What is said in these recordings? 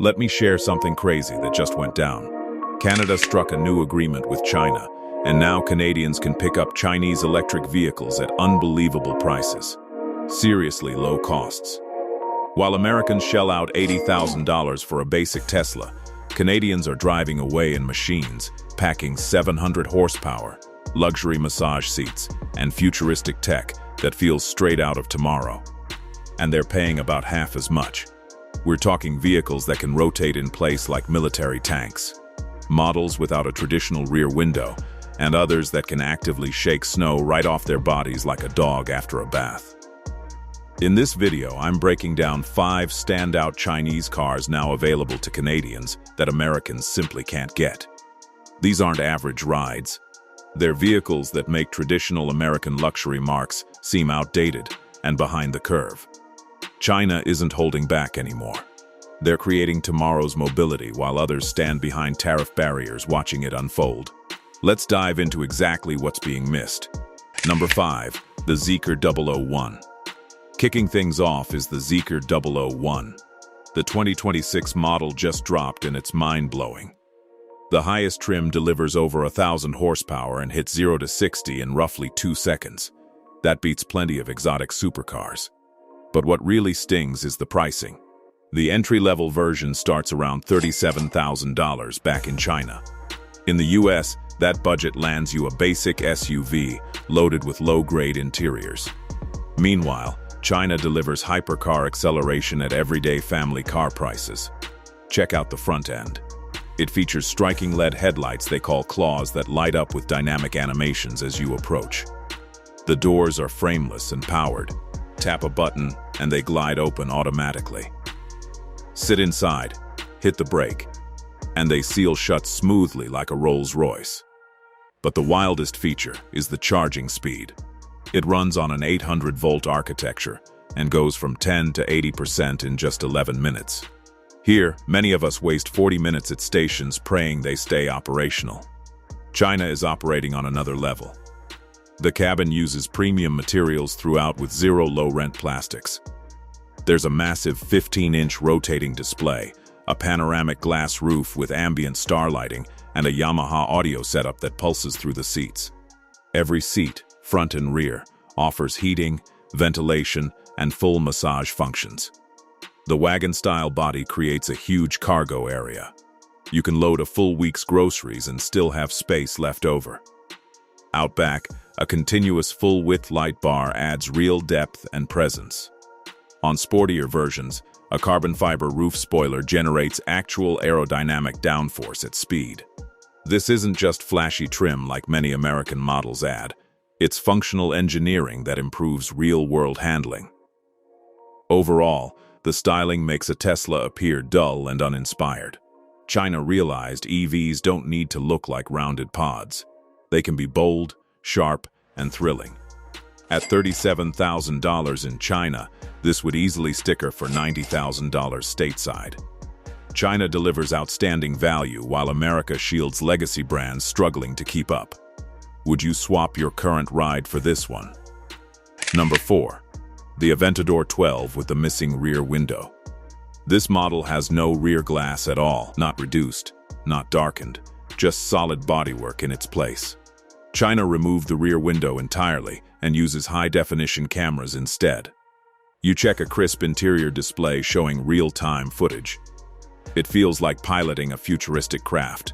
Let me share something crazy that just went down. Canada struck a new agreement with China, and now Canadians can pick up Chinese electric vehicles at unbelievable prices. Seriously low costs. While Americans shell out $80,000 for a basic Tesla, Canadians are driving away in machines, packing 700 horsepower, luxury massage seats, and futuristic tech that feels straight out of tomorrow. And they're paying about half as much. We're talking vehicles that can rotate in place like military tanks, models without a traditional rear window, and others that can actively shake snow right off their bodies like a dog after a bath. In this video, I'm breaking down 5 standout Chinese cars now available to Canadians that Americans simply can't get. These aren't average rides. They're vehicles that make traditional American luxury marques seem outdated and behind the curve. China isn't holding back anymore. They're creating tomorrow's mobility while others stand behind tariff barriers watching it unfold. Let's dive into exactly what's being missed. Number 5. The Zeekr 001. Kicking things off is the Zeekr 001. The 2026 model just dropped and it's mind-blowing. The highest trim delivers over 1,000 horsepower and hits 0 to 60 in roughly 2 seconds. That beats plenty of exotic supercars. But what really stings is the pricing. The entry-level version starts around $37,000 back in China. In the US, that budget lands you a basic SUV loaded with low-grade interiors. Meanwhile, China delivers hypercar acceleration at everyday family car prices. Check out the front end. It features striking LED headlights they call claws that light up with dynamic animations as you approach. The doors are frameless and powered. Tap a button and they glide open automatically. Sit inside, hit the brake, and they seal shut smoothly like a Rolls-Royce. But the wildest feature is the charging speed. It runs on an 800-volt architecture and goes from 10 to 80% in just 11 minutes. Here, many of us waste 40 minutes at stations praying they stay operational. China is operating on another level. The cabin uses premium materials throughout with zero low-rent plastics. There's a massive 15-inch rotating display, a panoramic glass roof with ambient starlighting, and a Yamaha audio setup that pulses through the seats. Every seat, front and rear, offers heating, ventilation, and full massage functions. The wagon-style body creates a huge cargo area. You can load a full week's groceries and still have space left over. Out back, a continuous full-width light bar adds real depth and presence. On sportier versions, a carbon fiber roof spoiler generates actual aerodynamic downforce at speed. This isn't just flashy trim like many American models add. It's functional engineering that improves real-world handling. Overall, the styling makes a Tesla appear dull and uninspired. China realized EVs don't need to look like rounded pods. They can be bold, sharp, and thrilling. At $37,000 in China, this would easily sticker for $90,000 stateside. China delivers outstanding value while America shields legacy brands struggling to keep up. Would you swap your current ride for this one? Number 4. The Aventador 12 with the missing rear window. This model has no rear glass at all, not reduced, not darkened, just solid bodywork in its place. China removed the rear window entirely and uses high-definition cameras instead. You check a crisp interior display showing real-time footage. It feels like piloting a futuristic craft.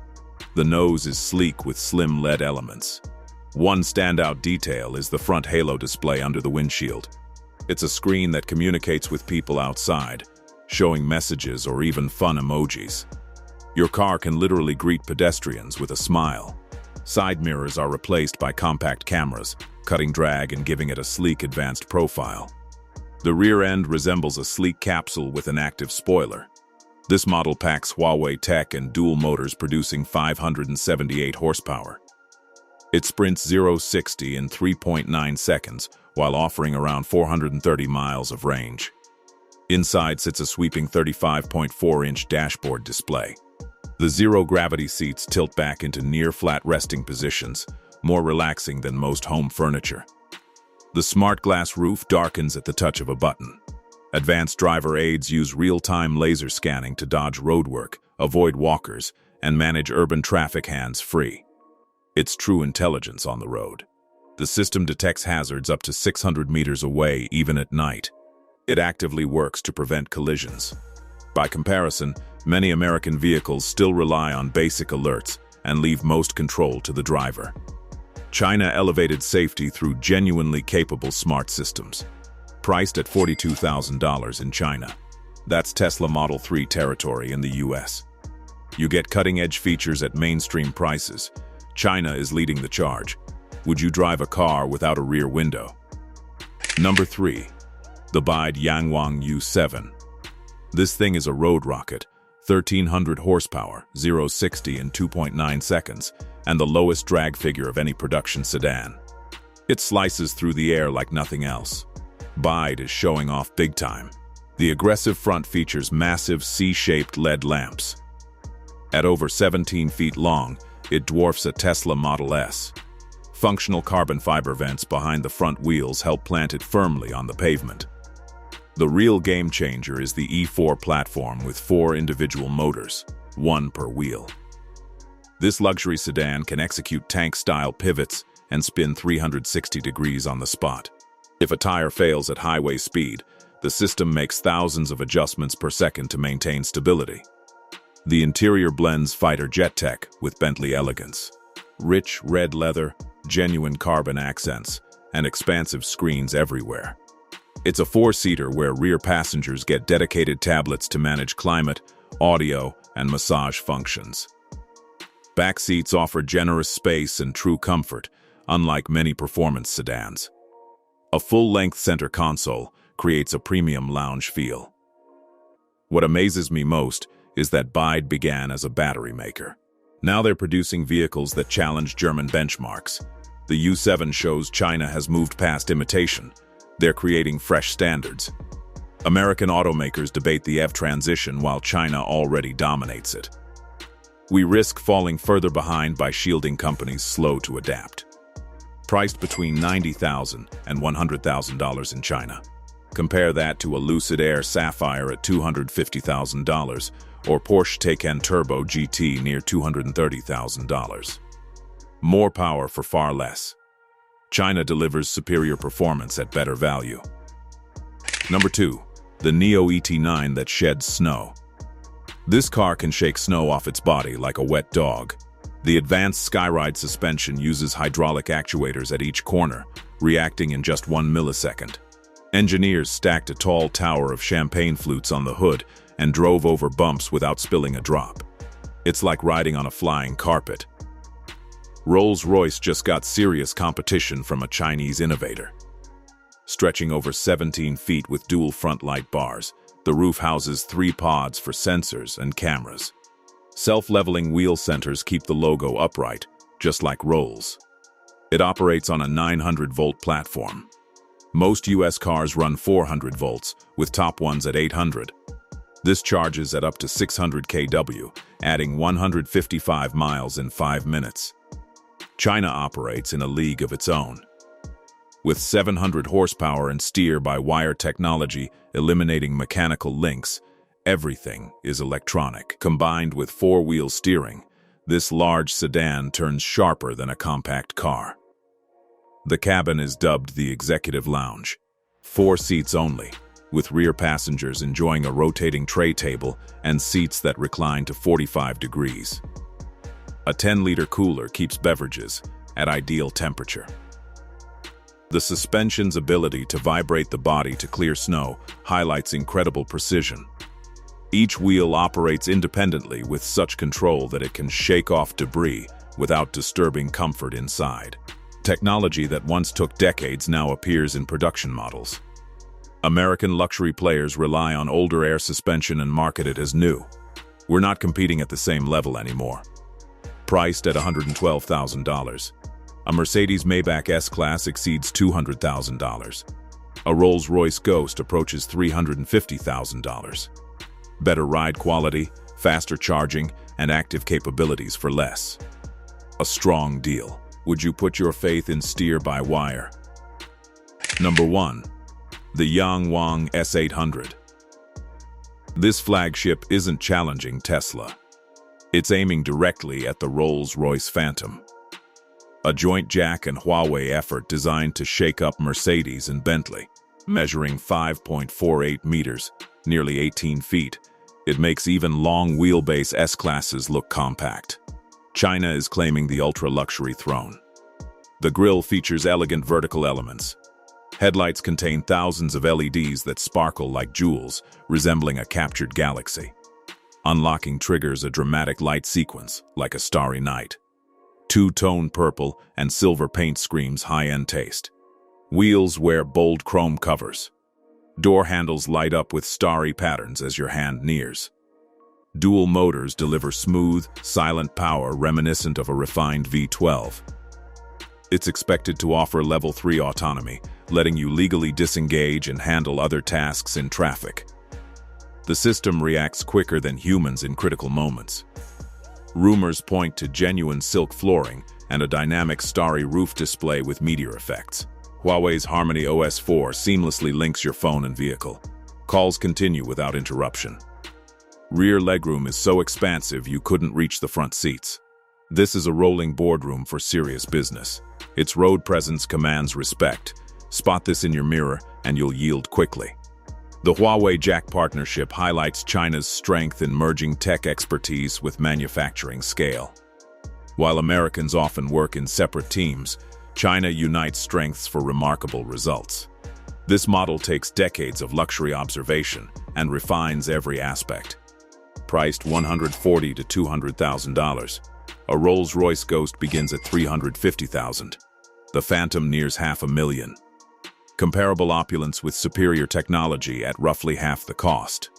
The nose is sleek with slim LED elements. One standout detail is the front halo display under the windshield. It's a screen that communicates with people outside, showing messages or even fun emojis. Your car can literally greet pedestrians with a smile. Side mirrors are replaced by compact cameras, cutting drag and giving it a sleek, advanced profile. The rear end resembles a sleek capsule with an active spoiler. This model packs Huawei tech and dual motors producing 578 horsepower. It sprints 0-60 in 3.9 seconds while offering around 430 miles of range. Inside sits a sweeping 35.4-inch dashboard display. The zero-gravity seats tilt back into near-flat resting positions, more relaxing than most home furniture. The smart glass roof darkens at the touch of a button. Advanced driver aids use real-time laser scanning to dodge roadwork, avoid walkers, and manage urban traffic hands-free. It's true intelligence on the road. The system detects hazards up to 600 meters away, even at night. It actively works to prevent collisions. By comparison, many American vehicles still rely on basic alerts and leave most control to the driver. China elevated safety through genuinely capable smart systems. Priced at $42,000 in China. That's Tesla Model 3 territory in the US. You get cutting-edge features at mainstream prices. China is leading the charge. Would you drive a car without a rear window? Number 3. The BYD Yangwang U7. This thing is a road rocket, 1,300 horsepower, 0-60 in 2.9 seconds, and the lowest drag figure of any production sedan. It slices through the air like nothing else. BYD is showing off big time. The aggressive front features massive C-shaped LED lamps. At over 17 feet long, it dwarfs a Tesla Model S. Functional carbon fiber vents behind the front wheels help plant it firmly on the pavement. The real game changer is the E4 platform with 4 individual motors, 1 per wheel. This luxury sedan can execute tank-style pivots and spin 360 degrees on the spot. If a tire fails at highway speed, the system makes thousands of adjustments per second to maintain stability. The interior blends fighter jet tech with Bentley elegance. Rich red leather, genuine carbon accents, and expansive screens everywhere. It's a 4-seater where rear passengers get dedicated tablets to manage climate, audio, and massage functions. Back seats offer generous space and true comfort, unlike many performance sedans. A full-length center console creates a premium lounge feel. What amazes me most is that BYD began as a battery maker. Now they're producing vehicles that challenge German benchmarks. The U7 shows China has moved past imitation. They're creating fresh standards. American automakers debate the EV transition while China already dominates it. We risk falling further behind by shielding companies slow to adapt. Priced between $90,000 and $100,000 in China. Compare that to a Lucid Air Sapphire at $250,000 or Porsche Taycan Turbo GT near $230,000. More power for far less. China delivers superior performance at better value. Number 2. The Nio ET9 that sheds snow. This car can shake snow off its body like a wet dog. The advanced Skyride suspension uses hydraulic actuators at each corner, reacting in just 1 millisecond. Engineers stacked a tall tower of champagne flutes on the hood and drove over bumps without spilling a drop. It's like riding on a flying carpet. Rolls-Royce just got serious competition from a Chinese innovator. Stretching over 17 feet with dual front light bars, the roof houses 3 pods for sensors and cameras. Self-leveling wheel centers keep the logo upright, just like Rolls. It operates on a 900-volt platform. Most US cars run 400 volts, with top ones at 800. This charges at up to 600 kW, adding 155 miles in 5 minutes. China operates in a league of its own. With 700 horsepower and steer-by-wire technology eliminating mechanical links, everything is electronic. Combined with 4-wheel steering, this large sedan turns sharper than a compact car. The cabin is dubbed the Executive Lounge. 4 seats only, with rear passengers enjoying a rotating tray table and seats that recline to 45 degrees. A 10-liter cooler keeps beverages at ideal temperature. The suspension's ability to vibrate the body to clear snow highlights incredible precision. Each wheel operates independently with such control that it can shake off debris without disturbing comfort inside. Technology that once took decades now appears in production models. American luxury players rely on older air suspension and market it as new. We're not competing at the same level anymore. Priced at $112,000. A Mercedes-Maybach S-Class exceeds $200,000. A Rolls-Royce Ghost approaches $350,000. Better ride quality, faster charging, and active capabilities for less. A strong deal. Would you put your faith in steer-by-wire? Number 1. the Yangwang S800. This flagship isn't challenging Tesla. It's aiming directly at the Rolls-Royce Phantom. A joint Jack and Huawei effort designed to shake up Mercedes and Bentley. Measuring 5.48 meters, nearly 18 feet, it makes even long wheelbase S-classes look compact. China is claiming the ultra-luxury throne. The grille features elegant vertical elements. Headlights contain thousands of LEDs that sparkle like jewels, resembling a captured galaxy. Unlocking triggers a dramatic light sequence, like a starry night. Two-tone purple and silver paint screams high-end taste. Wheels wear bold chrome covers. Door handles light up with starry patterns as your hand nears. Dual motors deliver smooth, silent power reminiscent of a refined V12. It's expected to offer level 3 autonomy, letting you legally disengage and handle other tasks in traffic. The system reacts quicker than humans in critical moments. Rumors point to genuine silk flooring and a dynamic starry roof display with meteor effects. Huawei's Harmony OS 4 seamlessly links your phone and vehicle. Calls continue without interruption. Rear legroom is so expansive you couldn't reach the front seats. This is a rolling boardroom for serious business. Its road presence commands respect. Spot this in your mirror and you'll yield quickly. The Huawei-Jack partnership highlights China's strength in merging tech expertise with manufacturing scale. While Americans often work in separate teams, China unites strengths for remarkable results. This model takes decades of luxury observation and refines every aspect. Priced $140,000 to $200,000, a Rolls-Royce Ghost begins at $350,000. The Phantom nears $500,000. Comparable opulence with superior technology at roughly half the cost.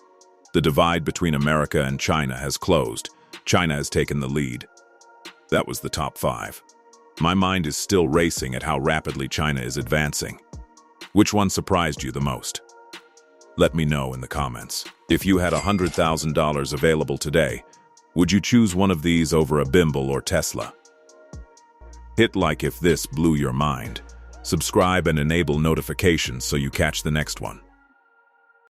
The divide between America and China has closed. China has taken the lead. That was the top 5. My mind is still racing at how rapidly China is advancing. Which one surprised you the most? Let me know in the comments. If you had $100,000 available today, would you choose one of these over a Bimble or Tesla? Hit like if this blew your mind. Subscribe and enable notifications so you catch the next one.